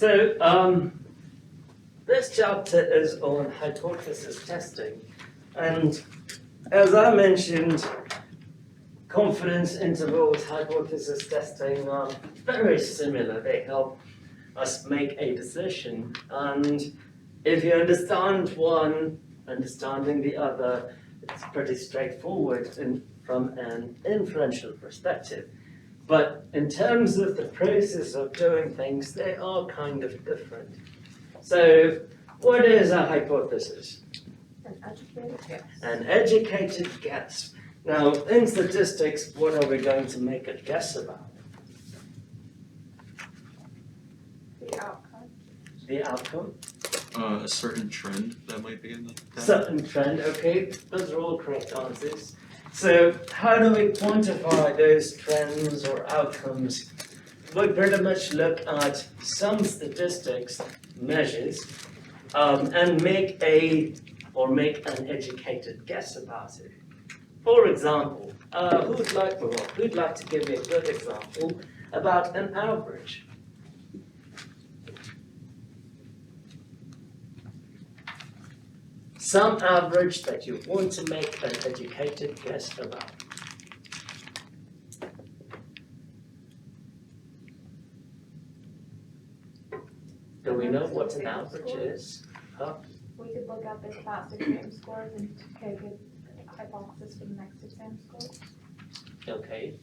So, this chapter is on hypothesis testing. And as I mentioned, confidence intervals, hypothesis testing are very similar. They help us make a decision. And if you understand one, understanding the other, it's pretty straightforward from an inferential perspective. But in terms of the process of doing things, they are kind of different. So, what is a hypothesis? An educated guess. An educated guess. Now, in statistics, what are we going to make a guess about? The outcome. The outcome? A certain trend that might be in the data. Certain trend, okay, those are all correct answers. So how do we quantify those trends or outcomes? We pretty much look at some statistics, measures, and make an educated guess about it. For example, who'd like to give me a good example about an average? Some average that you want to make an educated guess about. Do we know what an average is? Huh? We could look up the class exam scores and take a hypothesis for the next exam score. Okay.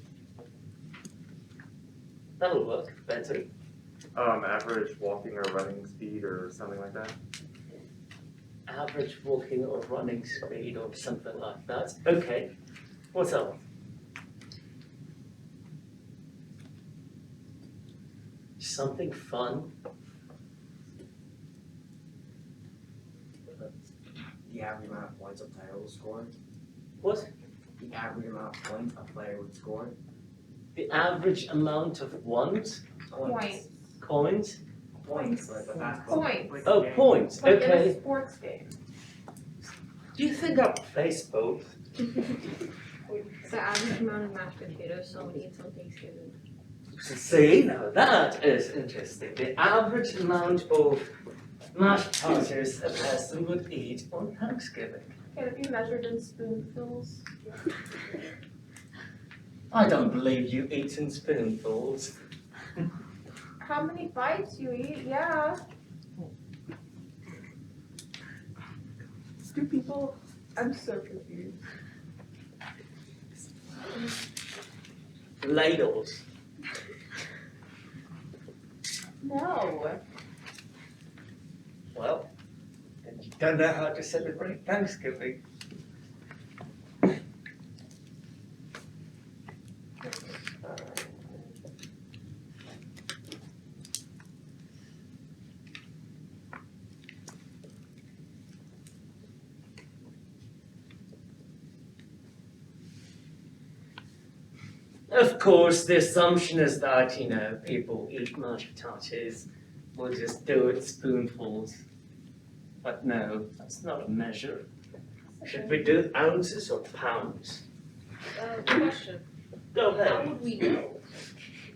That'll work better. Average walking or running speed or something like that. Average walking or running speed or something like that. Okay. What else? Something fun. The average amount of points a player will score. What? The average amount of points a player would score. The average amount of what? Points. Coins? Points. Like a basketball. Points. Oh, points. Like in Okay. a sports game. Do you think I'll place both? The average amount of mashed potatoes someone eats on Thanksgiving. See, now that is interesting. The average amount of mashed potatoes a person would eat on Thanksgiving. Can it be measured in spoonfuls? I don't believe you eat in spoonfuls. How many bites you eat? Yeah. Do people? I'm so confused. Ladles. No. Well, then you don't know how to celebrate Thanksgiving. Of course, the assumption is that, people eat mashed potatoes, we'll just do it spoonfuls. But no, that's not a measure. Should we do ounces or pounds? Question, Go how ahead. would we know?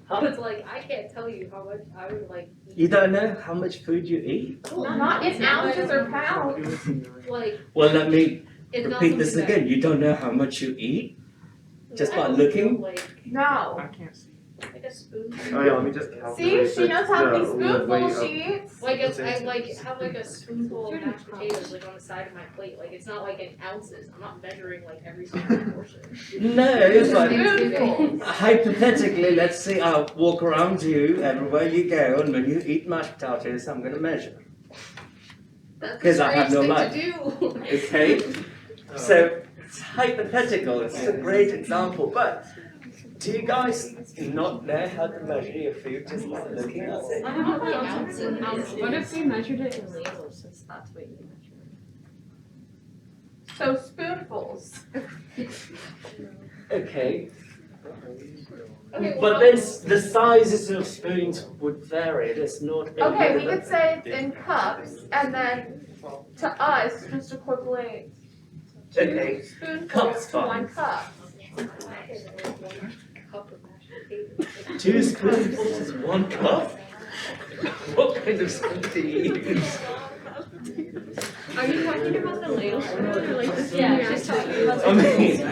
Huh? Because like, I can't tell you how much I would like eat. You don't know how much food you eat? Not in ounces or pounds. Like, Well, let me it's not repeat this something that- again. You don't know how much you eat? Just by I don't looking? know, Like No. can't see. a spoon. Oh yeah, let me just See, calculate. she knows how many the spoonfuls weight she eats. Like What's I it? like have like a spoonful of mashed potatoes like on the side of my plate. Like it's not like in ounces. I'm not measuring like every single portion. No, but Spoonfuls. hypothetically, let's say I walk around you everywhere you go, and when you eat mashed potatoes, I'm going to measure. That's 'Cause a I have strange no thing to do. Okay? So, it's hypothetical. It's a great example, but do you guys not know how to measure your food just by looking at it? I have like ounces and ounces. What if we measured it in ladles, since that's what you measure? So spoonfuls. Okay, Okay, but well, then the sizes of spoons would vary. It's not. Okay, we could say it's in cups, and then to us, just equivalent Okay, two spoonfuls Cups to fine. one cup. cup of mashed potatoes. 2 spoonfuls is 1 cup? What kind of spoon do you use? Are you talking about the ladle spoon or like the spoon Yeah, you're she's actually talking about I using?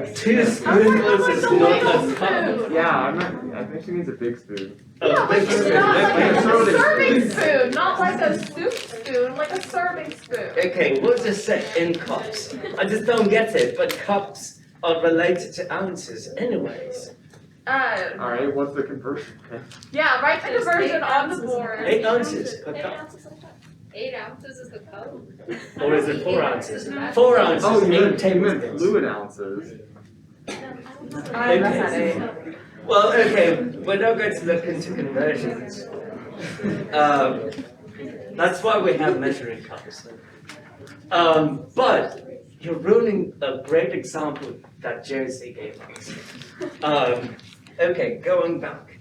mean, 2 spoonfuls is not a cup. Yeah, I think she means a big spoon. A big It's spoon, not like okay. a Serving serving spoon. spoon, not like a soup spoon, like a serving spoon. Okay, we'll just say in cups. I just don't get it, but cups are related to ounces anyways. Alright, what's the conversion? Yeah, write the There's conversion 8 on the ounces. board. 8 ounces per cup. 8 ounces is the cup. Or is it 4 ounces? Math. 4 ounces, Oh, you 8 meant tablespoons. fluid ounces. I that's not it. Well, okay, we're not going to look into conversions. That's why we have measuring cups. But you're ruining a great example that Josie gave us. Okay, going back.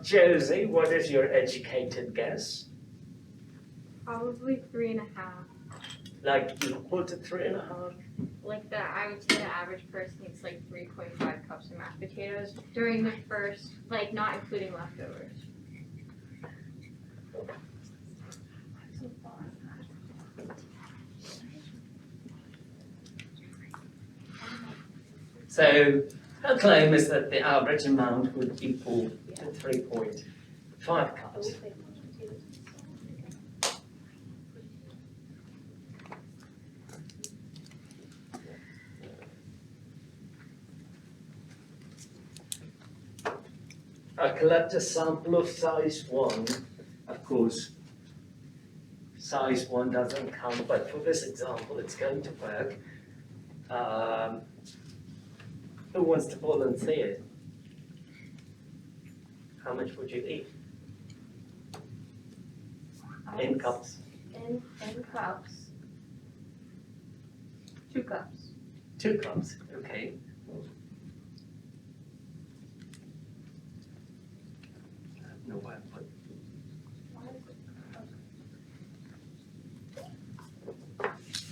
Josie, what is your educated guess? Probably 3.5. Like equal to 3.5? Like I would say the average person eats like 3.5 cups of mashed potatoes during the first, like not including leftovers. So her claim is that the average amount would equal to 3.5 cups. I collect a sample of size 1. Of course, size 1 doesn't count, but for this example, it's going to work. Who wants to volunteer? How much would you eat in cups? In cups. 2 cups. 2 cups, okay. No, what?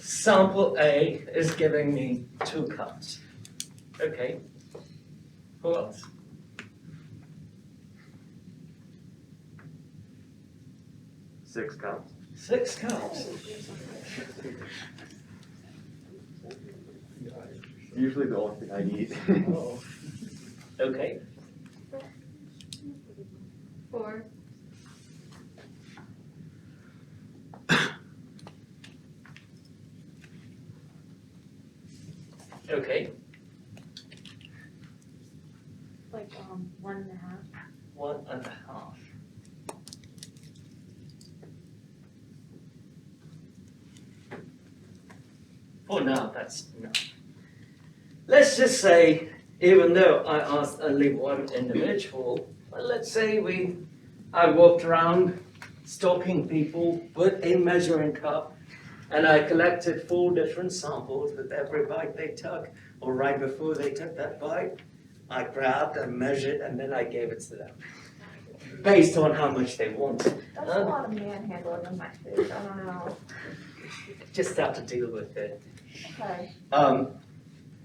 Sample A is giving me 2 cups. Okay. Who else? Six cups. 6 cups. Usually the only thing I eat. Okay. 4. Okay. Like 1.5. 1.5. For now, that's enough. Let's just say, even though I asked only one individual, well, let's say I walked around stalking people with a measuring cup, and I collected 4 different samples with every bite they took, or right before they took that bite. I grabbed and measured, and then I gave it to them, based on how much they wanted. That's a lot of manhandling of my food, I don't know. Just have to deal with it. Okay.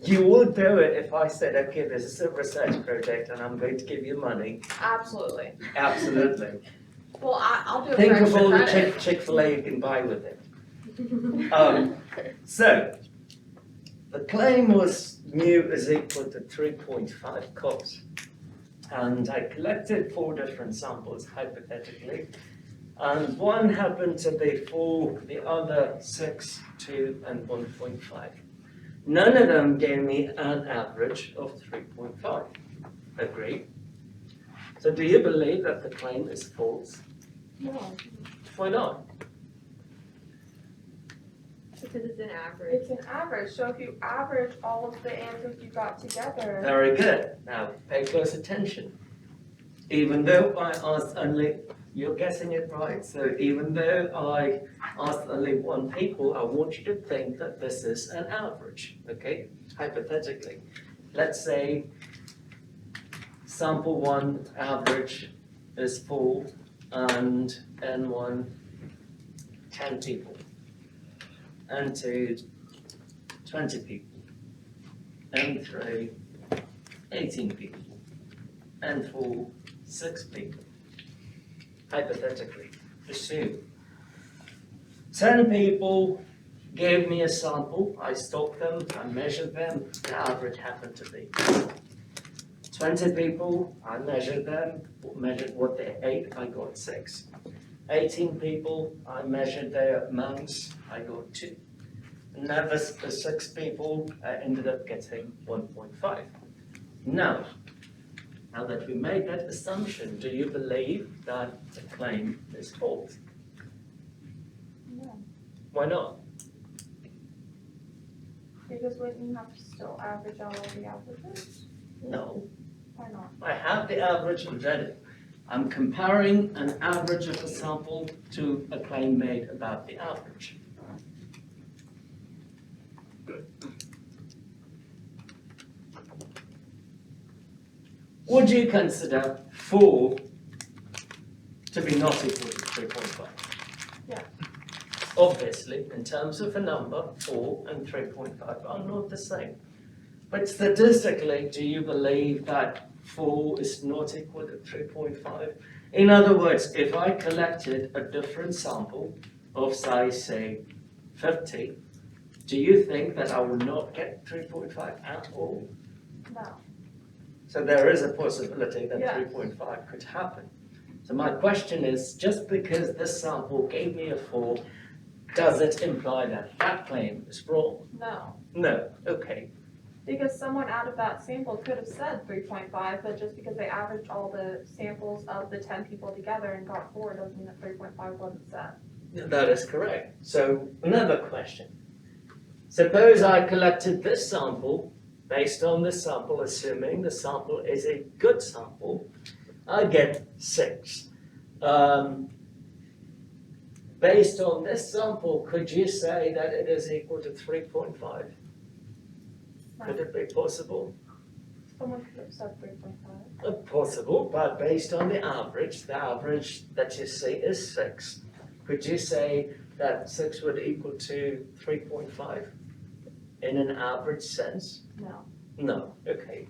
You would do it if I said, okay, this is a research project and I'm going to give you money. Absolutely. Absolutely. Well, I'll do it Think for of all extra the credit. Chick-fil-A you can buy with it. So, the claim was mu is equal to 3.5 cups. And I collected 4 different samples, hypothetically. And one happened to be 4, the other 6, 2, and 1.5. None of them gave me an average of 3.5. Agreed? So do you believe that the claim is false? No, Why not? Because it's an average. it's an average, so if you average all of the answers you got together. Very good. Now, pay close attention. Even though I asked only, you're guessing it right, so even though I asked only 1 people, I want you to think that this is an average, okay? Hypothetically. Let's say sample 1 average is 4 and N1 10 people, N2 20 people, N3 18 people, N4 6 people, hypothetically, assume 10 people gave me a sample, I stopped them, I measured them, the average happened to be 20 people, I measured them, measured what they ate, I got 6. 18 people, I measured their amounts, I got 2. Another 6 people, I ended up getting 1.5. Now that we made that assumption, do you believe that the claim is false? No, Why not? because wouldn't you have to still average all of the averages? No, Why not? I have the average already. I'm comparing an average of a sample to a claim made about the average. Would you consider 4 to be not equal to 3.5? Yeah. Obviously, in terms of a number, 4 and 3.5 are not the same. But statistically, do you believe that 4 is not equal to 3.5? In other words, if I collected a different sample of size, say, 50, do you think that I will not get 3.5 at all? No. So there is a possibility that Yes. 3.5 could happen. So my question is, just because this sample gave me a 4, does it imply that that claim is wrong? No, No, okay. because someone out of that sample could have said 3.5, but just because they averaged all the samples of the 10 people together and got 4 doesn't mean that 3.5 wasn't said. That is correct. So another question. Suppose I collected this sample, based on this sample, assuming the sample is a good sample, I get 6. Based on this sample, could you say that it is equal to 3.5? Could it be possible? Someone could have said 3.5. Possible, but based on the average that you see is 6. Could you say that 6 would equal to 3.5 in an average sense? No. No, okay.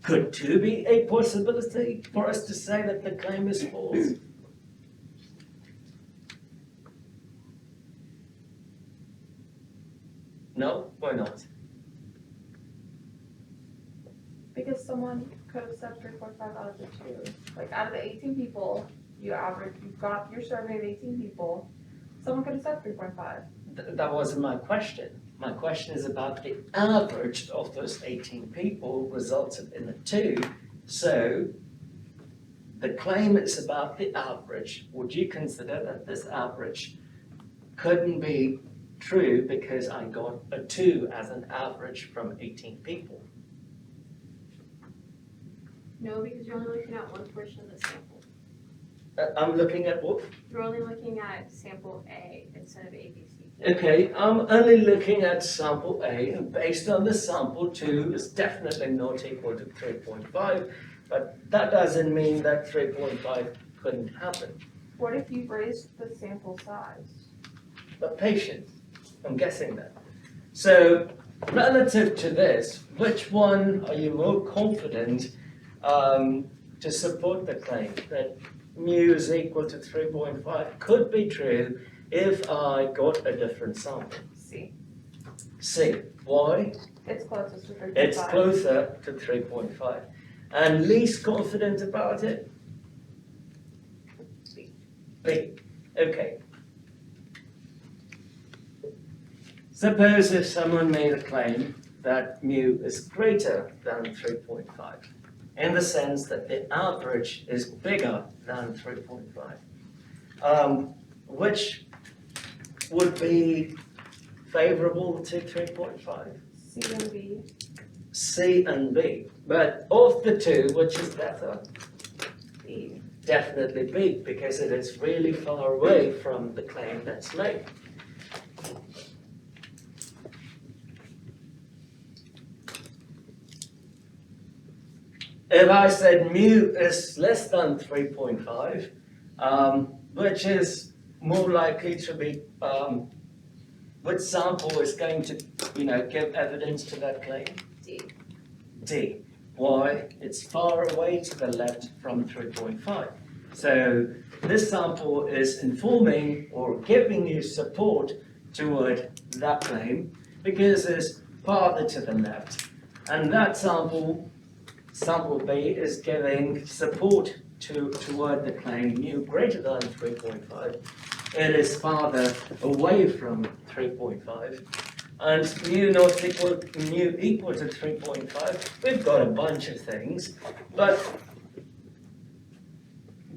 Could 2 be a possibility for us to say that the claim is false? No, why not? Because someone could have said 3.5 out of the 2. Like out of the 18 people, you got your survey of 18 people, someone could have said 3.5. That wasn't my question. My question is about the average of those 18 people resulted in a 2. So the claim is about the average. Would you consider that this average couldn't be true because I got a 2 as an average from 18 people? No, because you're only looking at one portion of the sample. I'm looking at what? You're only looking at sample A instead of A, B, C. Okay, I'm only looking at sample A, and based on the sample 2 is definitely not equal to 3.5, but that doesn't mean that 3.5 couldn't happen. What if you raised the sample size? But patient, I'm guessing that. So relative to this, which one are you more confident to support the claim that mu is equal to 3.5 could be true if I got a different sample? C. C. Why? It's closest to 3.5. It's closer to 3.5. And least confident about it? B. Okay. Suppose if someone made a claim that mu is greater than 3.5, in the sense that the average is bigger than 3.5, which would be favorable to 3.5? C and B. C and B. But of the two, which is better? B. Definitely B, because it is really far away from the claim that's made. If I said mu is less than 3.5, which is more likely to be, which sample is going to, give evidence to that claim? D. D. Why? It's far away to the left from 3.5. So this sample is informing or giving you support toward that claim because it's farther to the left. And that sample B, is giving support toward the claim mu greater than 3.5. It is farther away from 3.5. And mu equal to 3.5, we've got a bunch of things, but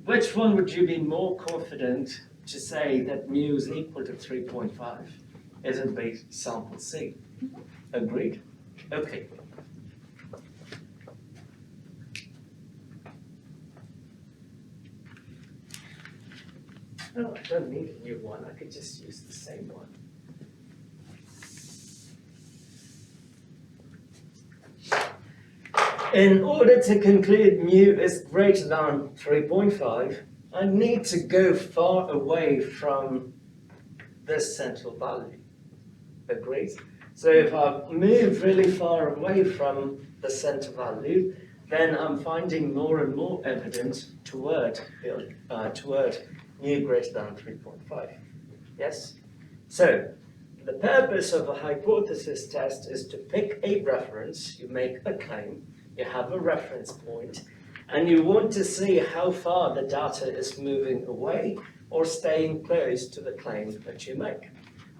which one would you be more confident to say that mu is equal to 3.5? Is it be sample C? Agreed? Okay. Oh, I don't need a new one, I could just use the same one. In order to conclude mu is greater than 3.5, I need to go far away from this central value. Agreed? So if I move really far away from the center value, then I'm finding more and more evidence toward mu greater than 3.5. Yes? So, the purpose of a hypothesis test is to pick a reference, you make a claim, you have a reference point, and you want to see how far the data is moving away or staying close to the claim that you make.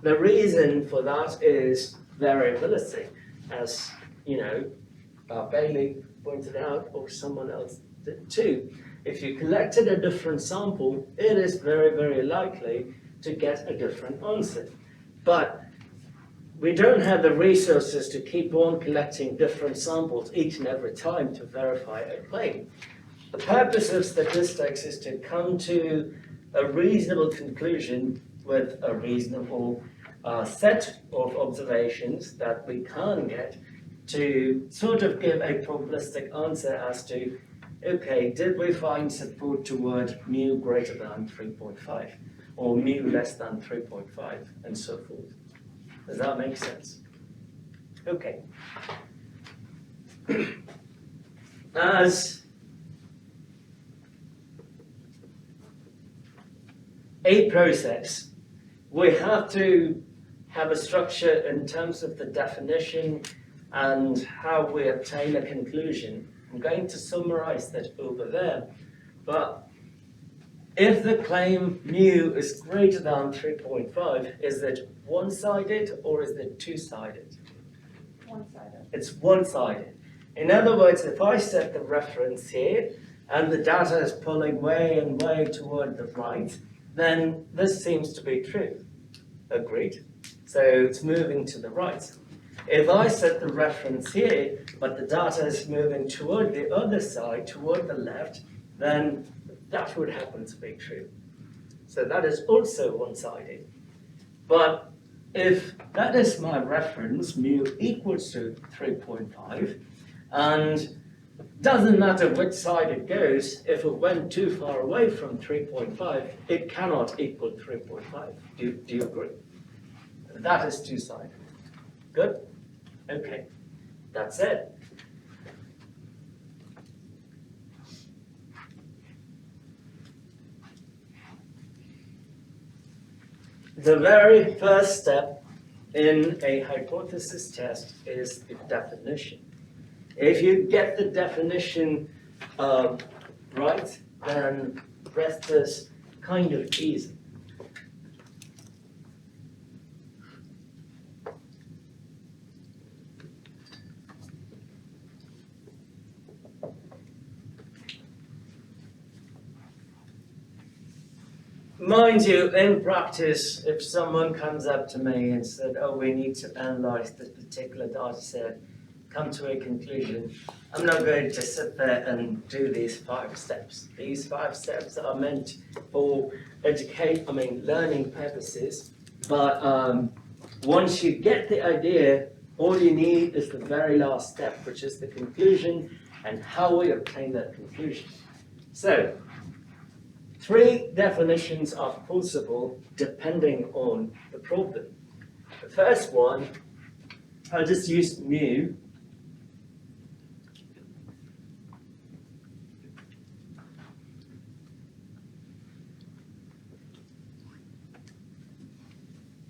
The reason for that is variability, as you know, Bailey pointed out, or someone else did too. If you collected a different sample, it is very, very likely to get a different answer. But we don't have the resources to keep on collecting different samples each and every time to verify a claim. The purpose of statistics is to come to a reasonable conclusion with a reasonable set of observations that we can get to sort of give a probabilistic answer as to, okay, did we find support toward mu greater than 3.5 or mu less than 3.5 and so forth. Does that make sense? Okay. As a process, we have to have a structure in terms of the definition and how we obtain a conclusion. I'm going to summarize that over there, but if the claim mu is greater than 3.5, is it one-sided or is it two-sided? One-sided. It's one-sided. In other words, if I set the reference here and the data is pulling way and way toward the right, then this seems to be true. Agreed? So it's moving to the right. If I set the reference here, but the data is moving toward the other side, toward the left, then that would happen to be true. So that is also one-sided. But if that is my reference, mu equals to 3.5, and doesn't matter which side it goes, if it went too far away from 3.5, it cannot equal 3.5. Do you agree? That is two-sided. Good? Okay, that's it. The very first step in a hypothesis test is the definition. If you get the definition right, then the rest is kind of easy. Mind you, in practice, if someone comes up to me and said, oh, we need to analyze this particular data set, come to a conclusion, I'm not going to sit there and do these 5 steps. These 5 steps are meant for learning purposes, but once you get the idea, all you need is the very last step, which is the conclusion and how we obtain that conclusion. So, 3 definitions are possible depending on the problem. The first one, I'll just use mu.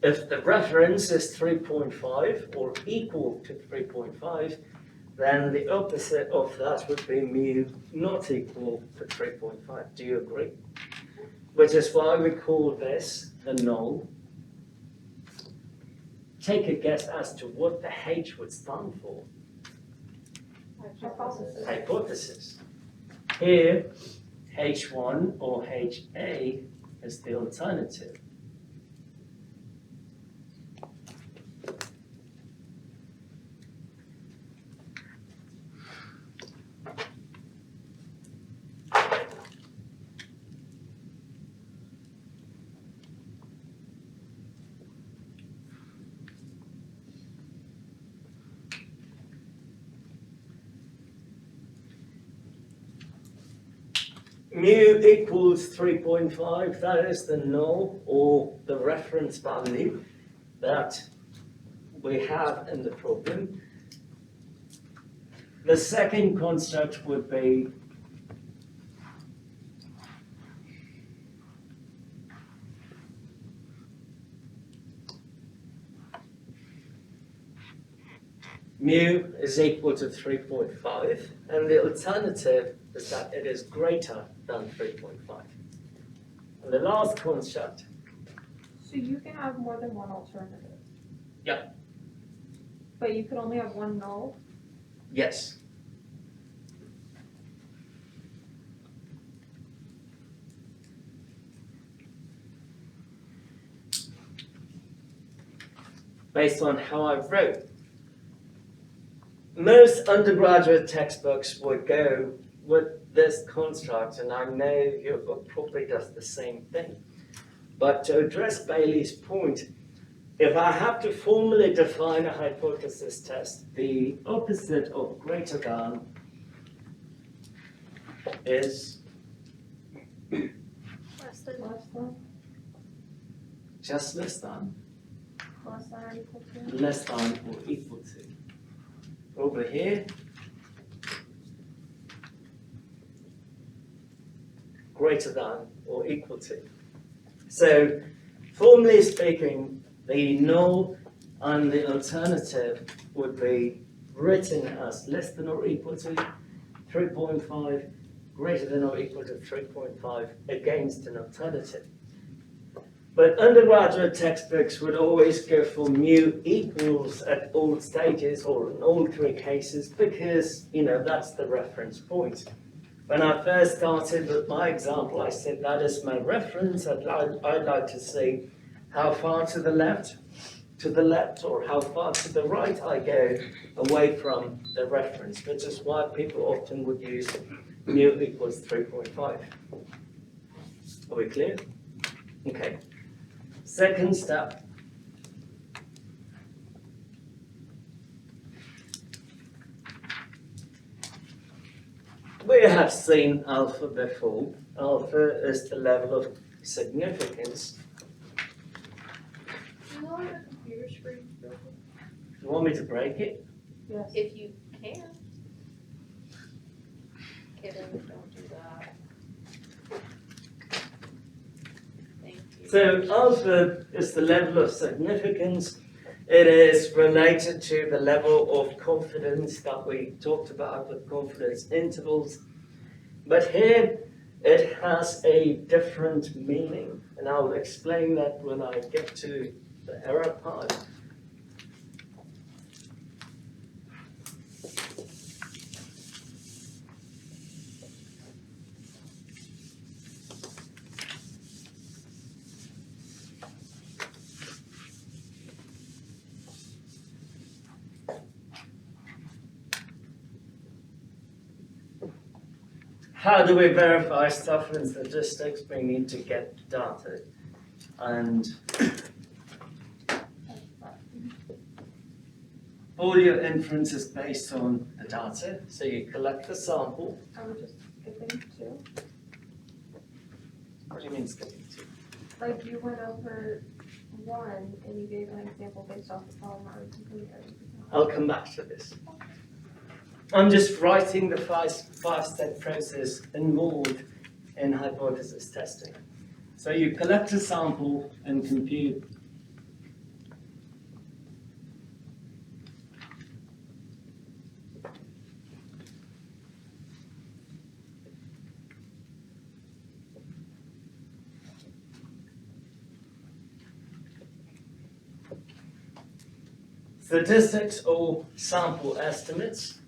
if the reference is 3.5 or equal to 3.5, then the opposite of that would be mu not equal to 3.5. Do you agree? Which is why we call this the null. Take a guess as to what the H would stand for. Hypothesis. Hypothesis. Here, H1 or HA is the alternative. Mu equals 3.5, that is the null or the reference value that we have in the problem. The second construct would be mu is equal to 3.5, and the alternative is that it is greater than 3.5. And the last construct, So you can have more than one alternative? Yeah. But you could only have one null? yes. Based on how I wrote. Most undergraduate textbooks would go with this construct, and I know your book probably does the same thing. But to address Bailey's point, if I have to formally define a hypothesis test, the opposite of greater than is Less than, Less than, just less than or equal to? or equal to. Over here, greater than or equal to. So, formally speaking, the null and the alternative would be written as less than or equal to 3.5, greater than or equal to 3.5 against an alternative. But undergraduate textbooks would always go for mu equals at all stages or in all three cases because, that's the reference point. When I first started with my example, I said that is my reference. I'd like to see how far to the left, or how far to the right I go away from the reference, which is why people often would use mu equals 3.5. Are we clear? Okay. Second step. We have seen alpha before. Alpha is the level of significance. Do you know your computer screen broken? You want me to break it? Yes. If you can. Okay, then don't do that. Thank you. So alpha is the level of significance. It is related to the level of confidence that we talked about with confidence intervals. But here it has a different meaning, and I'll explain that when I get to the error part. How do we verify stuff in statistics? We need to get data. And all your inference is based on the data. So you collect the sample. I would just skipping two. What do you mean skipping two? Like you went over one and you gave an example based off the problem I would complete everything else. I'll come back to this. I'm just writing the five-step process involved in hypothesis testing. So you collect a sample and compute statistics or sample estimates,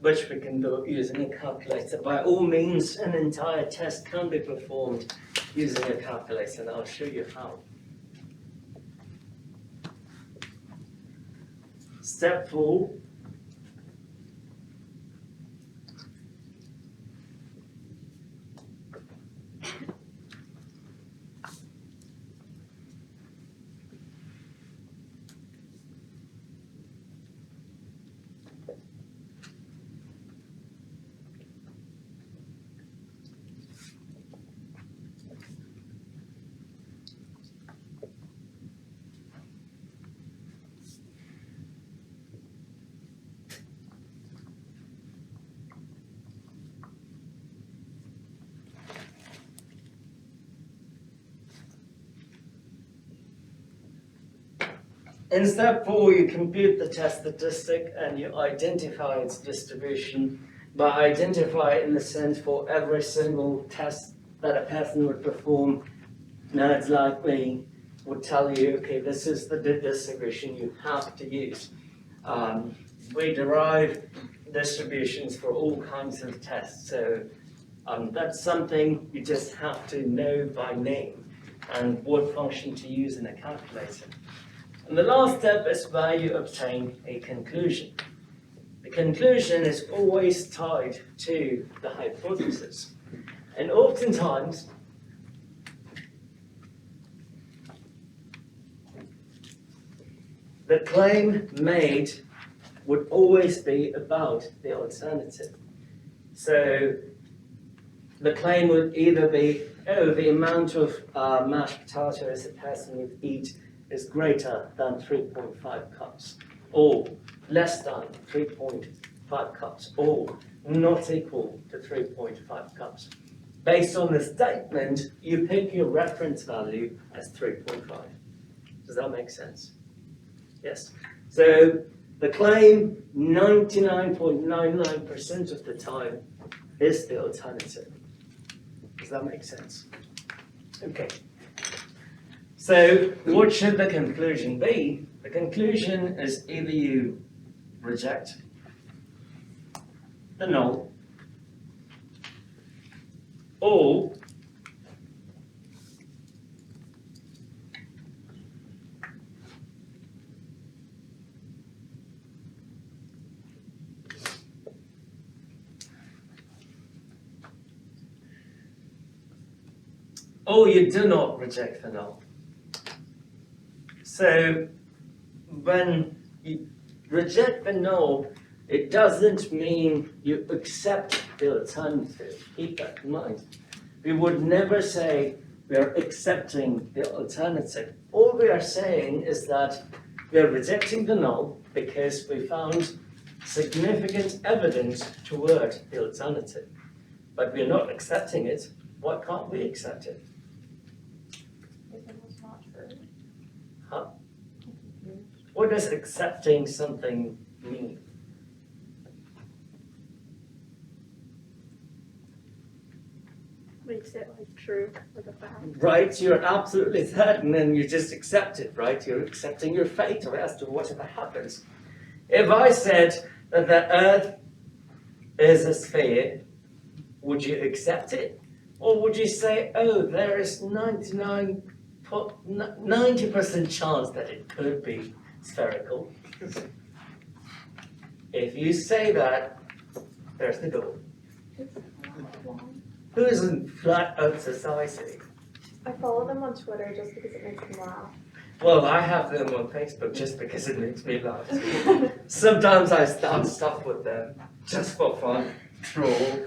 which we can do using a calculator. By all means, an entire test can be performed using a calculator, and I'll show you how. Step 4. In step 4, you compute the test statistic and you identify its distribution. By identify in the sense for every single test that a person would perform, now it's likely would tell you, okay, this is the distribution you have to use. We derive distributions for all kinds of tests, so that's something you just have to know by name and what function to use in a calculator. And the last step is where you obtain a conclusion. The conclusion is always tied to the hypothesis. And oftentimes, the claim made would always be about the alternative. So the claim would either be, oh, the amount of mashed potatoes a person would eat is greater than 3.5 cups, or less than 3.5 cups, or not equal to 3.5 cups. Based on the statement, you pick your reference value as 3.5. Does that make sense? Yes. So the claim 99.99% of the time is the alternative. Does that make sense? Okay. So what should the conclusion be? The conclusion is either you reject the null, or you do not reject the null. So when you reject the null, it doesn't mean you accept the alternative. Keep that in mind. We would never say we are accepting the alternative. All we are saying is that we are rejecting the null because we found significant evidence toward the alternative. But we are not accepting it. Why can't we accept it? If it was not true. Huh? What does accepting something mean? Makes it like true, like a fact. Right, you're absolutely certain and you just accept it, right? You're accepting your fate or as to whatever happens. If I said that the Earth is a sphere, would you accept it? Or would you say, oh, there is 90% chance that it could be spherical? If you say that, there's the goal. Who is in flat Earth society? I follow them on Twitter just because it makes me laugh. Well, I have them on Facebook just because it makes me laugh. Sometimes I start stuff with them just for fun, troll.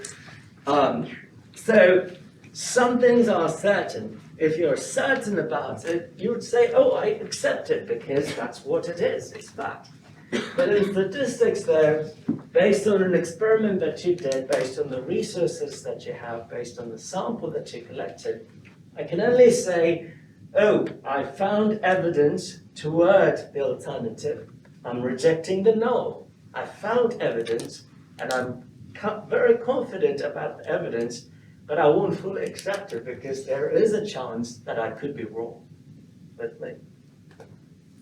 So some things are certain. If you're certain about it, you would say, oh, I accept it because that's what it is, it's fact. But in statistics though, based on an experiment that you did, based on the resources that you have, based on the sample that you collected, I can only say, oh, I found evidence toward the alternative. I'm rejecting the null. I found evidence, and I'm very confident about the evidence, but I won't fully accept it because there is a chance that I could be wrong with me.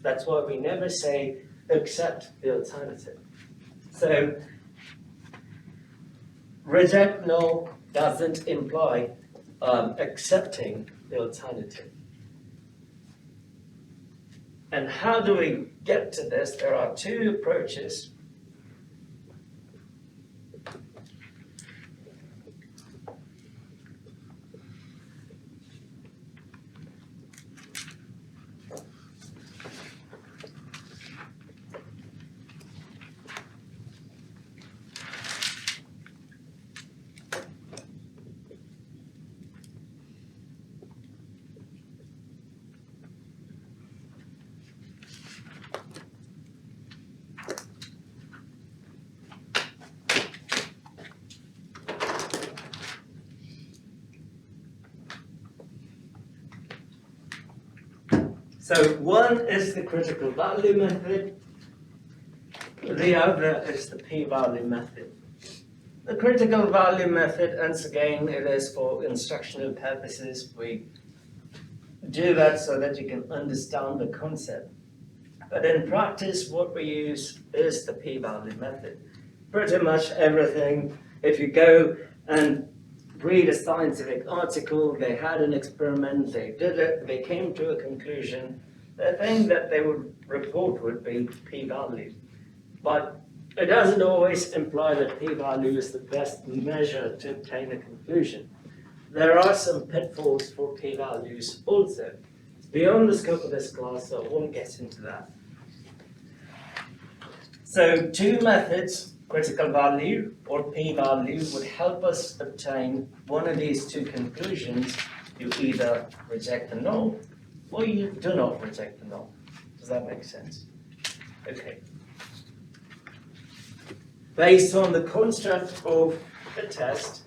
That's why we never say accept the alternative. So reject null doesn't imply accepting the alternative. And how do we get to this? There are two approaches. So one is the critical value method, the other is the p-value method. The critical value method, once again, it is for instructional purposes. We do that so that you can understand the concept. But in practice, what we use is the p-value method. Pretty much everything, if you go and read a scientific article, they had an experiment, they did it, they came to a conclusion, the thing that they would report would be p-value. But it doesn't always imply that p-value is the best measure to obtain a conclusion. There are some pitfalls for p-values also. It's beyond the scope of this class, so I won't get into that. So two methods, critical value or p-value, would help us obtain one of these two conclusions. You either reject the null or you do not reject the null. Does that make sense? Okay. Based on the construct of the test,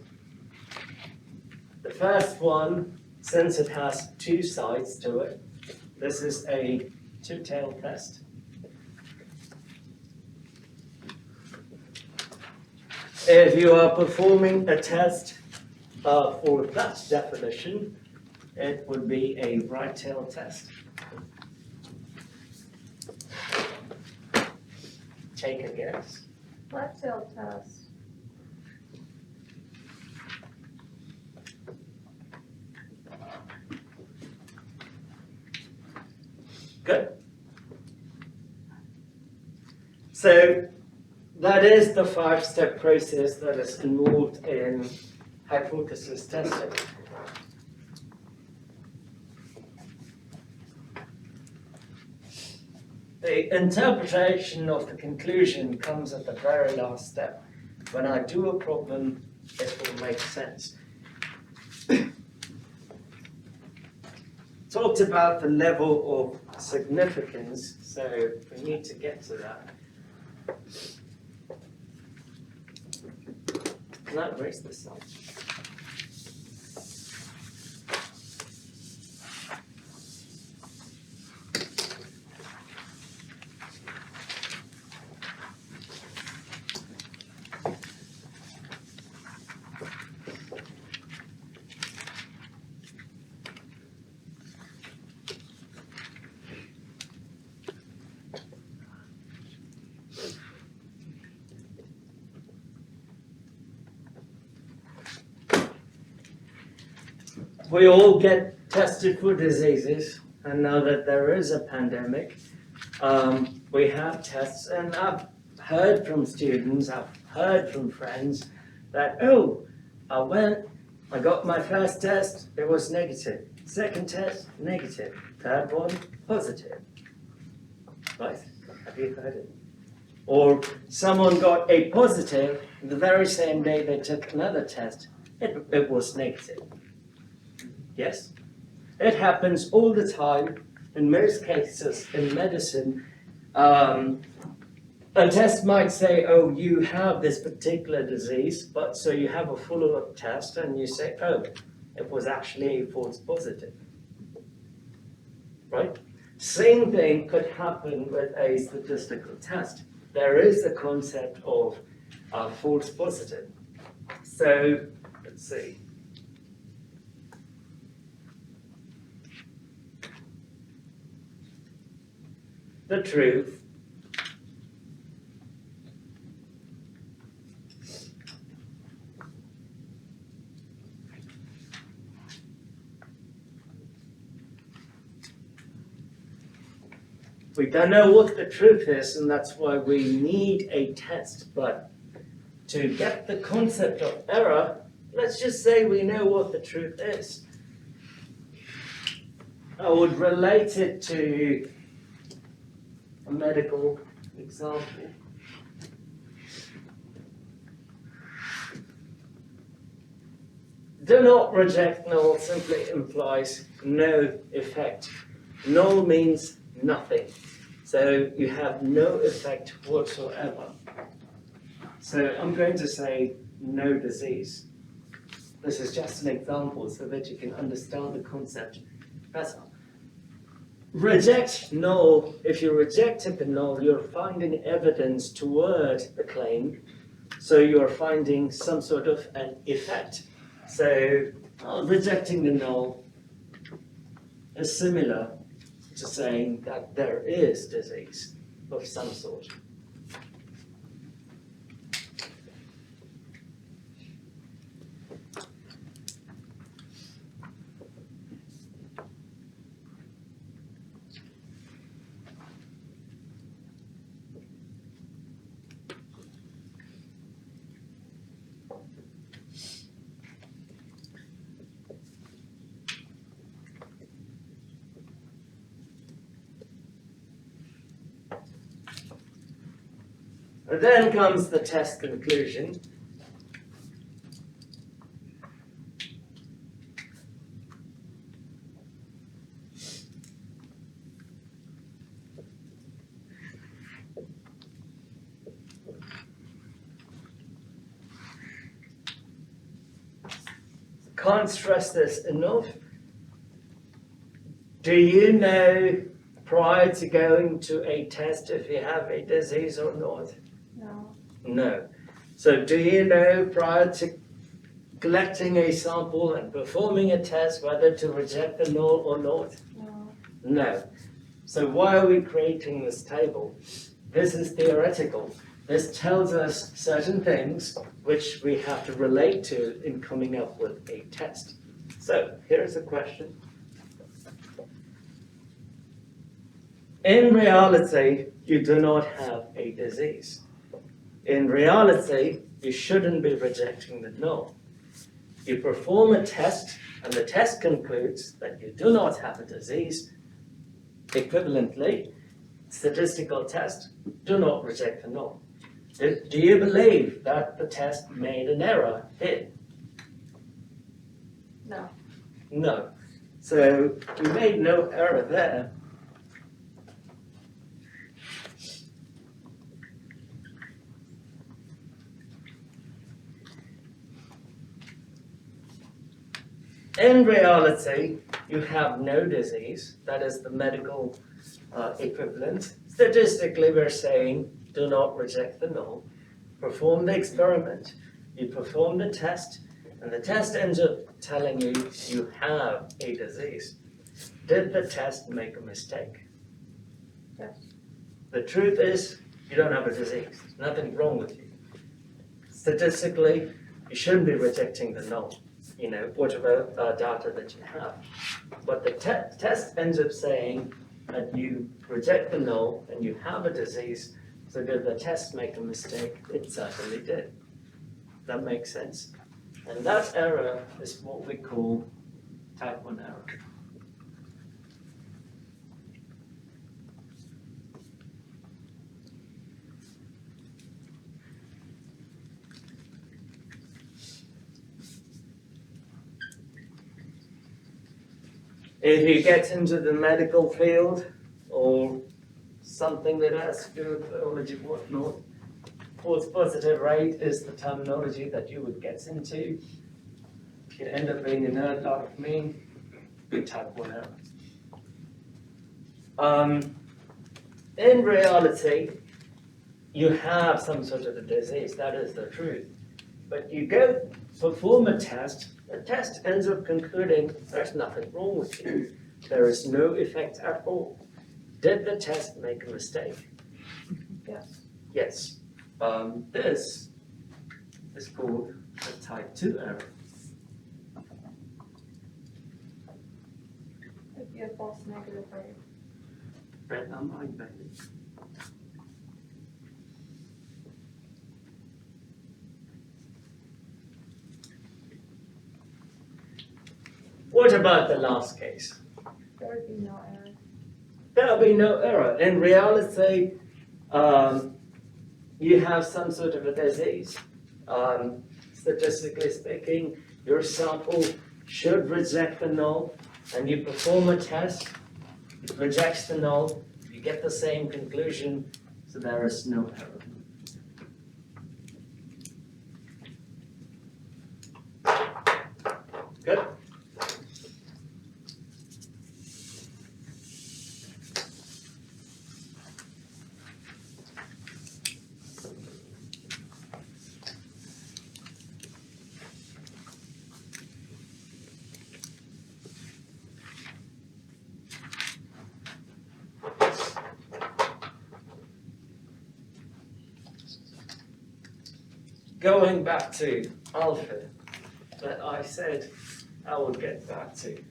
the first one, since it has two sides to it, this is a two-tailed test. If you are performing a test for that definition, it would be a right-tailed test. Take a guess. Left-tailed test. Good. So that is the five-step process that is involved in hypothesis testing. The interpretation of the conclusion comes at the very last step. When I do a problem, it will make sense. Talked about the level of significance, so we need to get to that. Can I erase this up? We all get tested for diseases, and now that there is a pandemic, we have tests, and I've heard from students, I've heard from friends that, oh, I got my first test, it was negative. Second test, negative. Third one, positive. Right, have you heard it? Or someone got a positive, the very same day they took another test, it was negative. Yes? It happens all the time. In most cases in medicine, a test might say, oh, you have this particular disease, but so you have a follow-up test and you say, oh, it was actually a false positive. Right? Same thing could happen with a statistical test. There is a concept of false positive. So, let's see. the truth, we don't know what the truth is, and that's why we need a test. But to get the concept of error, let's just say we know what the truth is. I would relate it to a medical example. Do not reject null simply implies no effect. Null means nothing. So you have no effect whatsoever. So I'm going to say no disease. This is just an example so that you can understand the concept better. Reject null. If you rejected the null, you're finding evidence toward the claim. So you're finding some sort of an effect. So rejecting the null is similar to saying that there is disease of some sort. And then comes the test conclusion. Can't stress this enough. Do you know prior to going to a test if you have a disease or not? No. No. So do you know prior to collecting a sample and performing a test whether to reject the null or not? No. No. So why are we creating this table? This is theoretical. This tells us certain things which we have to relate to in coming up with a test. So here's a question. In reality, you do not have a disease. In reality, you shouldn't be rejecting the null. You perform a test, and the test concludes that you do not have a disease. Equivalently, statistical test, do not reject the null. Do you believe that the test made an error here? No. No. So we made no error there. In reality, you have no disease. That is the medical equivalent. Statistically, we're saying do not reject the null. Perform the experiment. You perform the test, and the test ends up telling you you have a disease. Did the test make a mistake? Yes. The truth is, you don't have a disease. There's nothing wrong with you. Statistically, you shouldn't be rejecting the null. Whatever data that you have. But the test ends up saying that you reject the null and you have a disease, so did the test make a mistake? It certainly did. That makes sense. And that error is what we call type 1 error. If you get into the medical field or something that has to do with biology, whatnot, false positive rate is the terminology that you would get into. If you end up being a nerd like me, you type 1 error. In reality, you have some sort of a disease, that is the truth. But you go perform a test, the test ends up concluding there's nothing wrong with you. There is no effect at all. did the test make a mistake? Yes. Yes. This is called a type 2 error. It'd be a false negative, right? Read my mind, baby. What about the last case? There would be no error. There'll be no error. In reality, you have some sort of a disease. Statistically speaking, your sample should reject the null, and you perform a test, it rejects the null, you get the same conclusion, so there is no error. Good. Going back to alpha that I said I would get back to.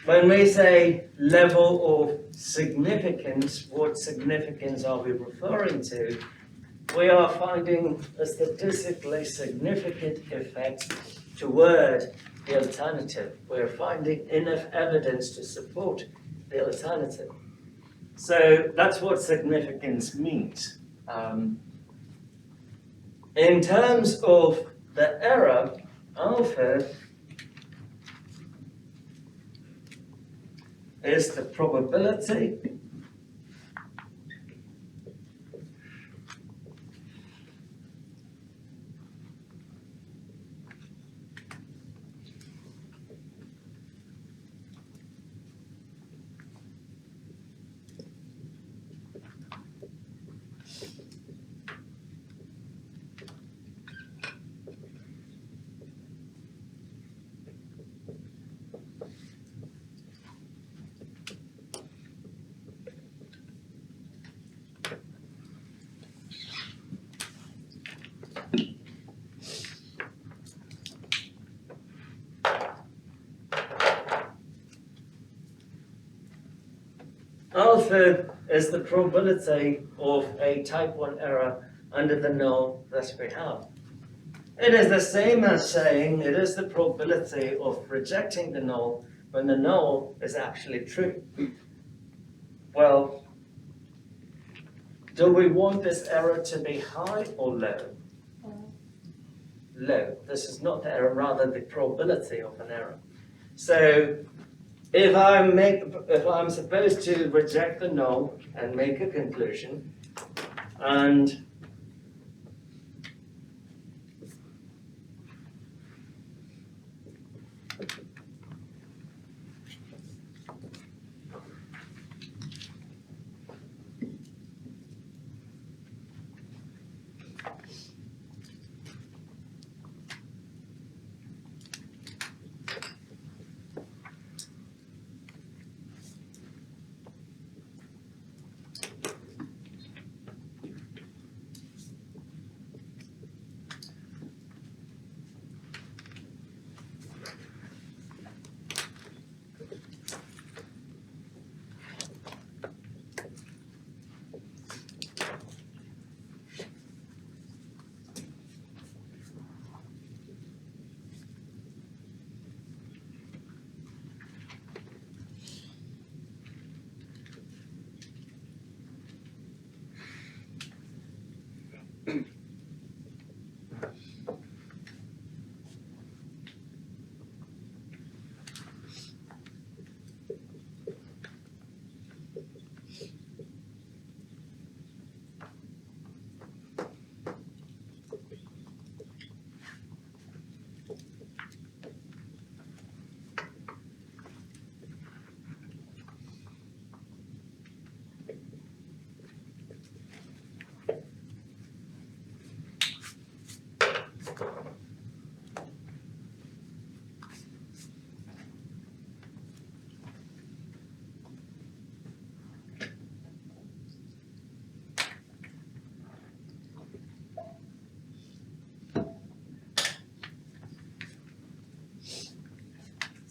When we say level of significance, what significance are we referring to? We are finding a statistically significant effect toward the alternative. We're finding enough evidence to support the alternative. So that's what significance means. In terms of the error, alpha is the probability alpha is the probability of a type 1 error under the null that we have. It is the same as saying it is the probability of rejecting the null when the null is actually true. Well, do we want this error to be high or low? Low. This is not the error, rather the probability of an error. So if I'm supposed to reject the null and make a conclusion, and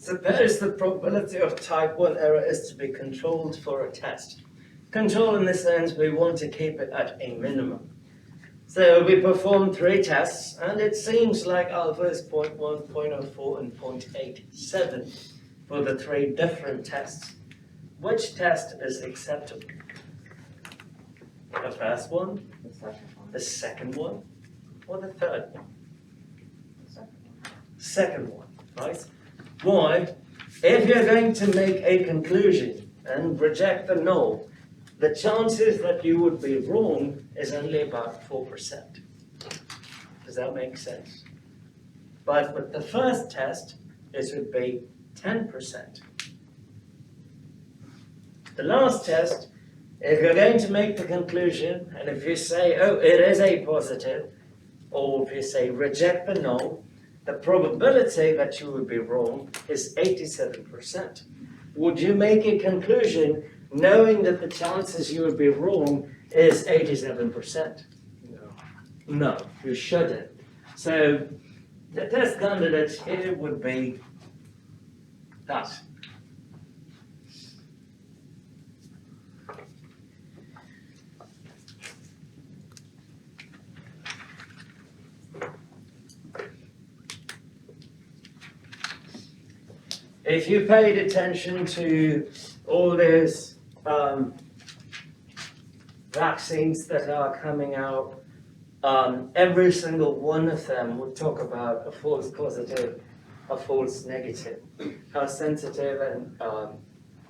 Suppose the probability of type 1 error is to be controlled for a test. Control in the sense we want to keep it at a minimum. So we perform 3 tests, and it seems like alpha is 0.1, 0.04, and 0.87 for the 3 different tests. Which test is acceptable? The first one, The second one, the second one, or the third one? the second one. Second one, right? Why? If you're going to make a conclusion and reject the null, the chances that you would be wrong is only about 4%. Does that make sense? But with the first test, it would be 10%. The last test, if you're going to make the conclusion, and if you say, oh, it is a positive, or if you say reject the null, the probability that you would be wrong is 87%. Would you make a conclusion knowing that the chances you would be wrong is 87%? No. No, you shouldn't. So the test candidate here would be that. If you paid attention to all those vaccines that are coming out, every single one of them would talk about a false positive, a false negative, how sensitive and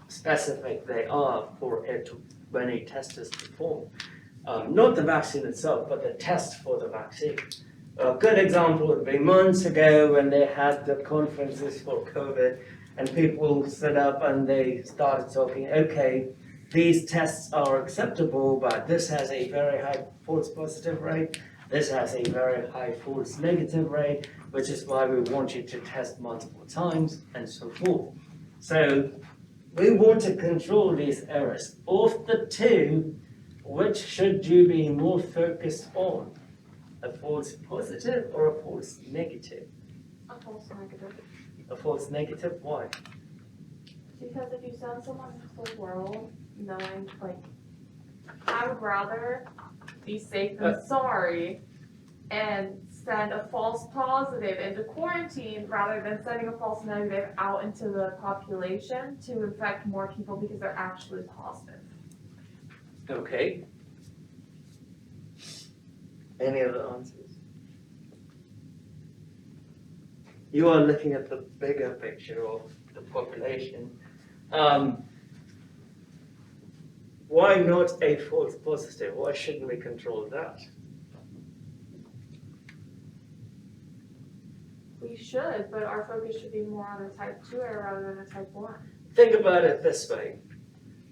specific they are for it when a test is performed. Not the vaccine itself, but the test for the vaccine. A good example would be months ago when they had the conferences for COVID, and people stood up and they started talking, okay, these tests are acceptable, but this has a very high false positive rate, this has a very high false negative rate, which is why we want you to test multiple times, and so forth. So we want to control these errors. Of the two, which should you be more focused on? A false positive or a false negative? A false negative. A false negative, why? Because if you send someone into the world knowing, like, I would rather be safe than sorry and send a false positive into quarantine rather than sending a false negative out into the population to infect more people because they're actually positive. Okay. Any other answers? You are looking at the bigger picture of the population. Why not a false positive? Why shouldn't we control that? We should, but our focus should be more on a type 2 error rather than a type 1. Think about it this way.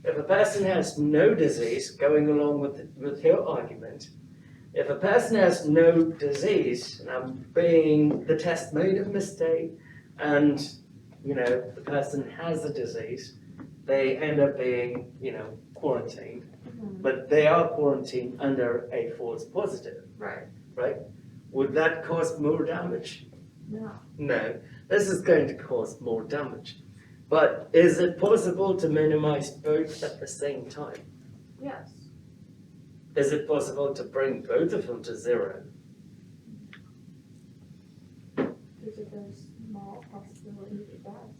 If a person has no disease, going along with your argument, if a person has no disease, being the test made a mistake, and the person has a disease, they end up being, quarantined. Mm-hmm. But they are quarantined under a false positive, Right. Would that cause more damage? No. No, this is going to cause more damage. But is it possible to minimize both at the same time? Yes. Is it possible to bring both of them to zero? There's a very small possibility it does.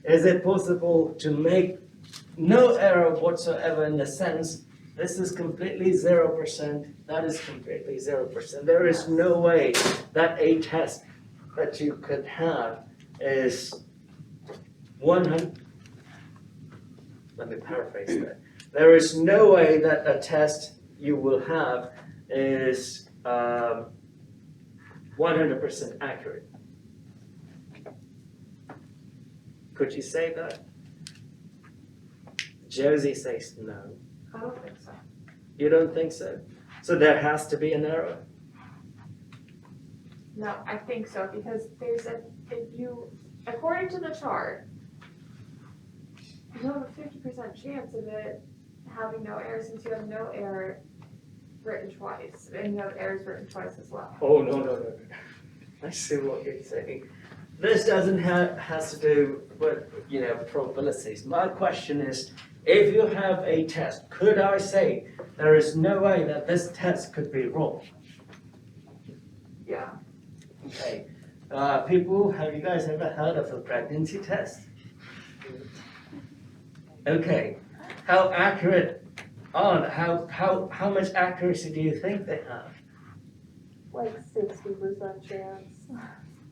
Is it possible to make no error whatsoever in the sense this is completely 0%, that is completely 0%. There is no way that a test that you could have is 100. Let me paraphrase that. There is no way that a test you will have is 100% accurate. Could you say that? Josie says no. I don't think so. You don't think so? So there has to be an error? No, I think so, because according to the chart, you have a 50% chance of it having no error since you have no error written twice, and you have errors written twice as well. Oh, no. I see what you're saying. this doesn't has to do with, probabilities. My question is, if you have a test, could I say there is no way that this test could be wrong? Yeah. Okay. People, have you guys ever heard of a pregnancy test? Okay. How accurate how much accuracy do you think they have? Like 60% chance.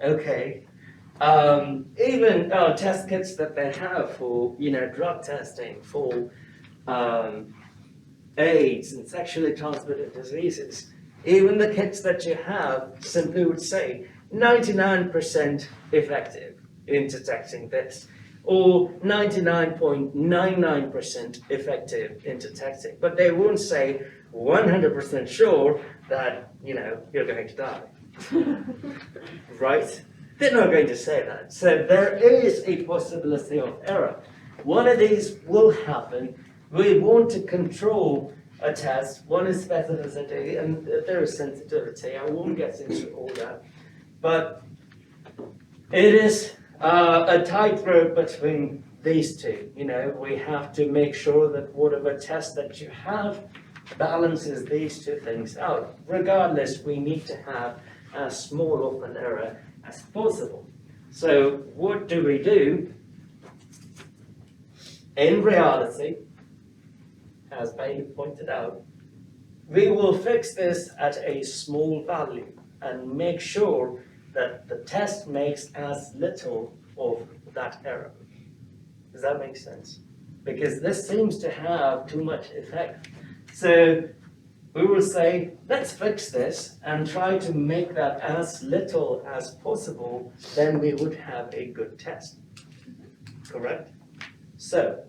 Okay. Even test kits that they have for, drug testing, for AIDS and sexually transmitted diseases, even the kits that you have simply would say 99% effective in detecting this, or 99.99% effective in detecting, but they won't say 100% sure that, you're going to die. Right? They're not going to say that. So there is a possibility of error. One of these will happen. We want to control a test. One is specificity and there is sensitivity. I won't get into all that. But it is a tightrope between these two. We have to make sure that whatever test that you have balances these two things out. Regardless, we need to have as small of an error as possible. So what do we do? In reality, as Bailey pointed out, we will fix this at a small value and make sure that the test makes as little of that error. Does that make sense? Because this seems to have too much effect. So we will say, let's fix this and try to make that as little as possible, then we would have a good test. Correct? So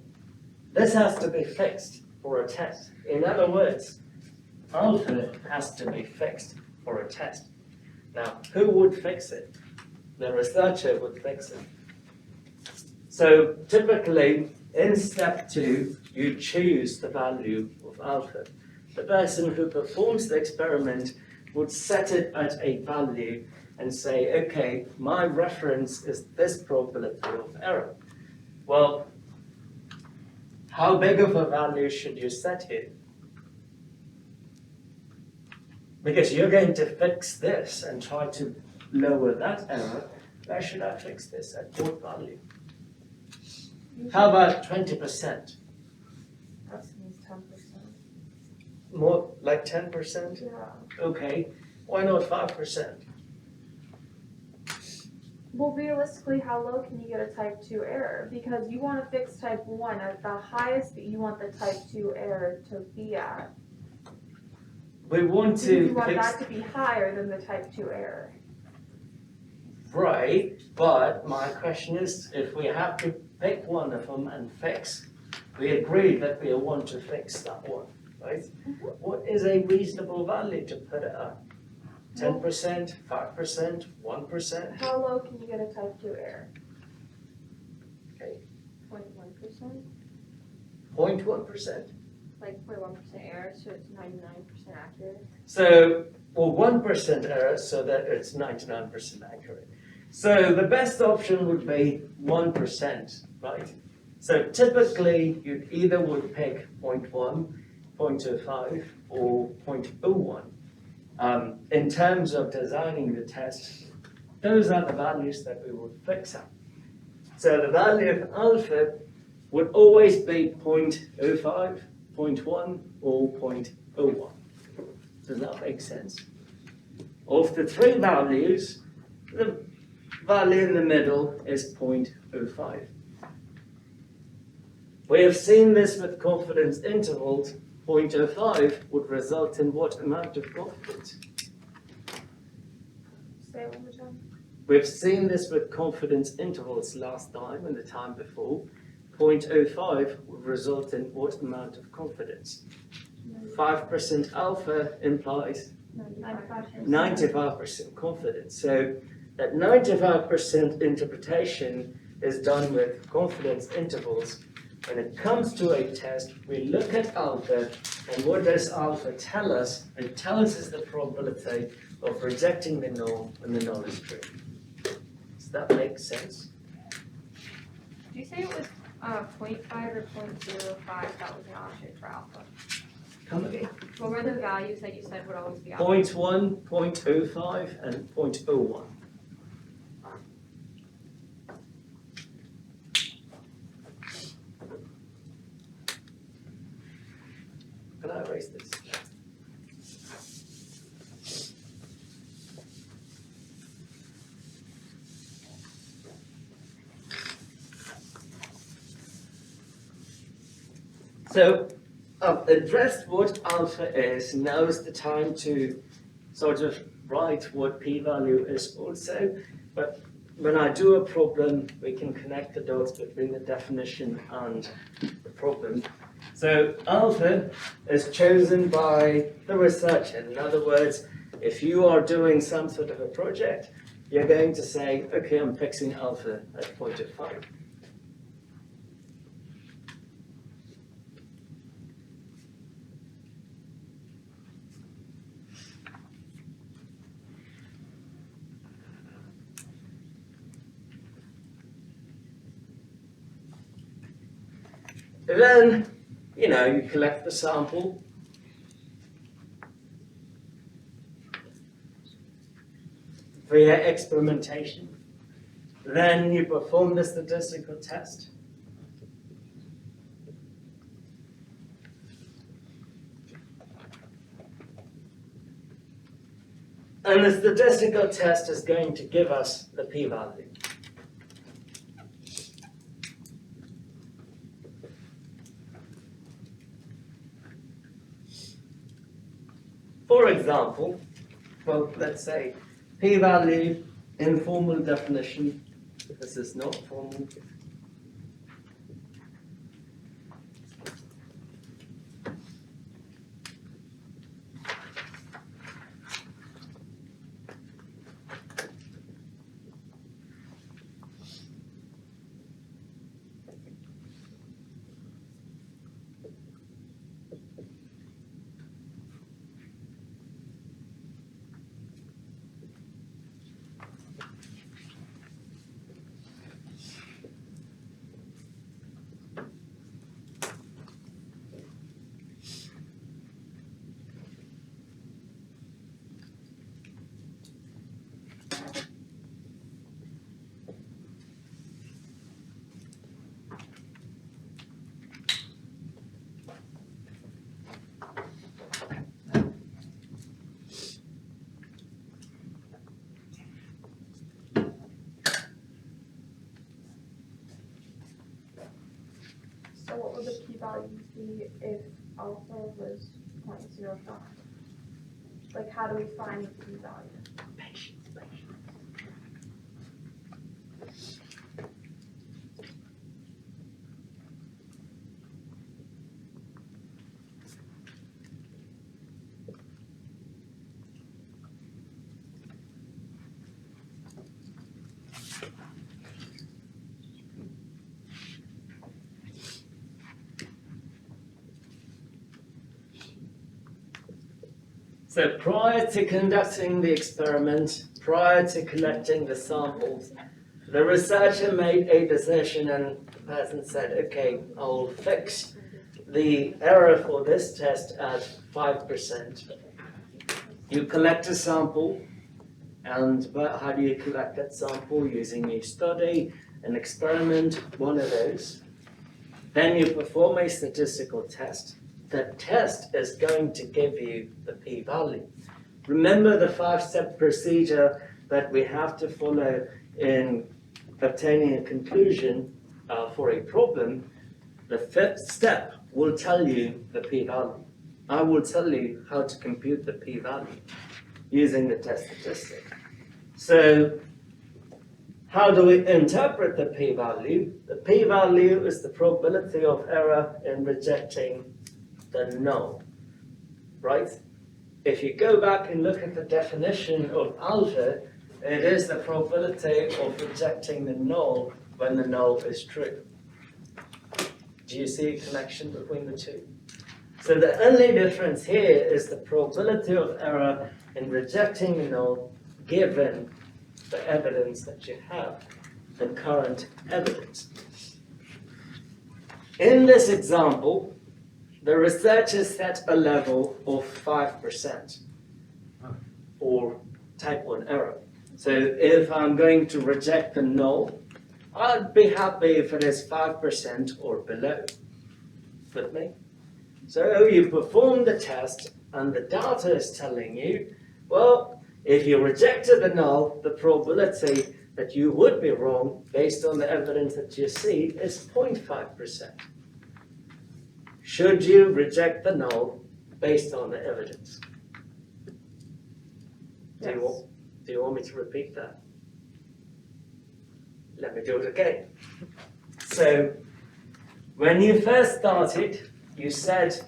this has to be fixed for a test. In other words, alpha has to be fixed for a test. Now, who would fix it? The researcher would fix it. So typically, in step 2, you choose the value of alpha. The person who performs the experiment would set it at a value and say, okay, my reference is this probability of error. Well, how big of a value should you set here? Because you're going to fix this and try to lower that error. Where should I fix this? At what value? How about 20%? That seems 10%. More like 10%? Yeah. Okay. Why not 5%? Well, realistically, how low can you get a type 2 error? Because you want to fix type 1 at the highest that you want the type 2 error to be at. We want Because to you want fix. that to be higher than the type 2 error. Right, but my question is, if we have to pick one of them and fix, we agree that we want to fix that one, right? What is a reasonable value to put it at? 10%, 5%, 1%? How low can you get a type 2 error? 0.1%, 0.1%. like 0.1% error, so it's 99% accurate. So, or 1% error, so that it's 99% accurate. So the best option would be 1%, right? So typically, you either would pick 0.1, 0.25, or 0.01. In terms of designing the test, those are the values that we would fix up. So the value of alpha would always be 0.05, 0.1, or 0.01. Does that make sense? Of the three values, the value in the middle is 0.05. We have seen this with confidence intervals. 0.05 would result in what amount of confidence? Say it one more time. We've seen this with confidence intervals last time and the time before. 0.05 would result in what amount of confidence? 5% alpha implies 95% confidence. So that 95% interpretation is done with confidence intervals. When it comes to a test, we look at alpha, and what does alpha tell us? It tells us the probability of rejecting the null when the null is true. Does Does that make sense? Did you say it was 0.5 or 0.05 that was an option for alpha? Come again. What were the values that you said would always be alpha? 0.1, 0.05 and 0.01. Can I erase this? So I've addressed what alpha is. Now is the time to sort of write what p-value is also. But when I do a problem, we can connect the dots between the definition and the problem. So alpha is chosen by the researcher. In other words, if you are doing some sort of a project, you're going to say, okay, I'm fixing alpha at 0.05. Then, you collect the sample. Via experimentation. Then you perform the statistical test. And the statistical test is going to give us the p-value. For example, well, let's say p-value, informal definition. This is not formal. So what would the p-values be if alpha was 0.05? Like, how do we find the p-value? So prior to conducting the experiment, prior to collecting the samples, the researcher made a decision and the person said, okay, I'll fix the error for this test at 5%. You collect a sample, and how do you collect that sample? Using a study, an experiment, one of those. Then you perform a statistical test. The test is going to give you the p-value. Remember the 5-step procedure that we have to follow in obtaining a conclusion for a problem. The 5th step will tell you the p-value. I will tell you how to compute the p-value using the test statistic. So how do we interpret the p-value? The p-value is the probability of error in rejecting the null, right? If you go back and look at the definition of alpha, it is the probability of rejecting the null when the null is true. Do you see a connection between the two? So the only difference here is the probability of error in rejecting the null given the evidence that you have, the current evidence. In this example, the researchers set a level of 5% for type 1 error. So if I'm going to reject the null, I'd be happy if it is 5% or below. With me? So you perform the test and the data is telling you, well, if you rejected the null, the probability that you would be wrong based on the evidence that you see is 0.5%. Should you reject the null based on the evidence? Yes. Do you want me to repeat that? Let me do it again. So, when you first started, you set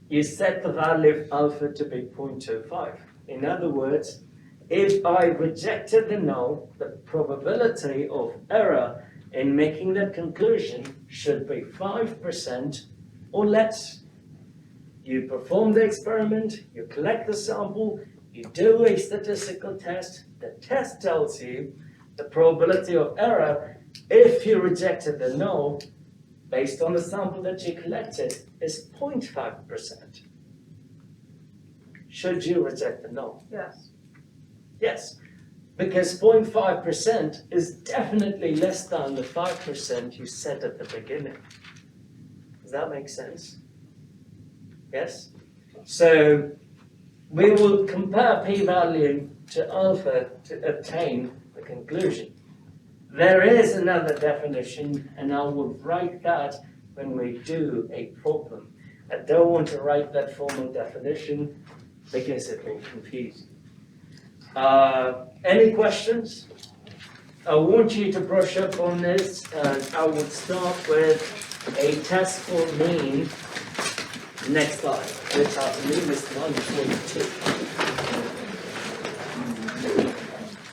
the value of alpha to be 0.25. In other words, if I rejected the null, the probability of error in making that conclusion should be 5% or less. You perform the experiment, you collect the sample, you do a statistical test, the test tells you the probability of error if you rejected the null based on the sample that you collected is 0.5%. Should you reject the null? Yes. Yes, because 0.5% is definitely less than the 5% you set at the beginning. Does that make sense? Yes? So we will compare p-value to alpha to obtain the conclusion. There is another definition, and I will write that when we do a problem. I don't want to write that formal definition because it will confuse you. Any questions? I want you to brush up on this, and I will start with a test for mean next slide, which I believe is slide 42.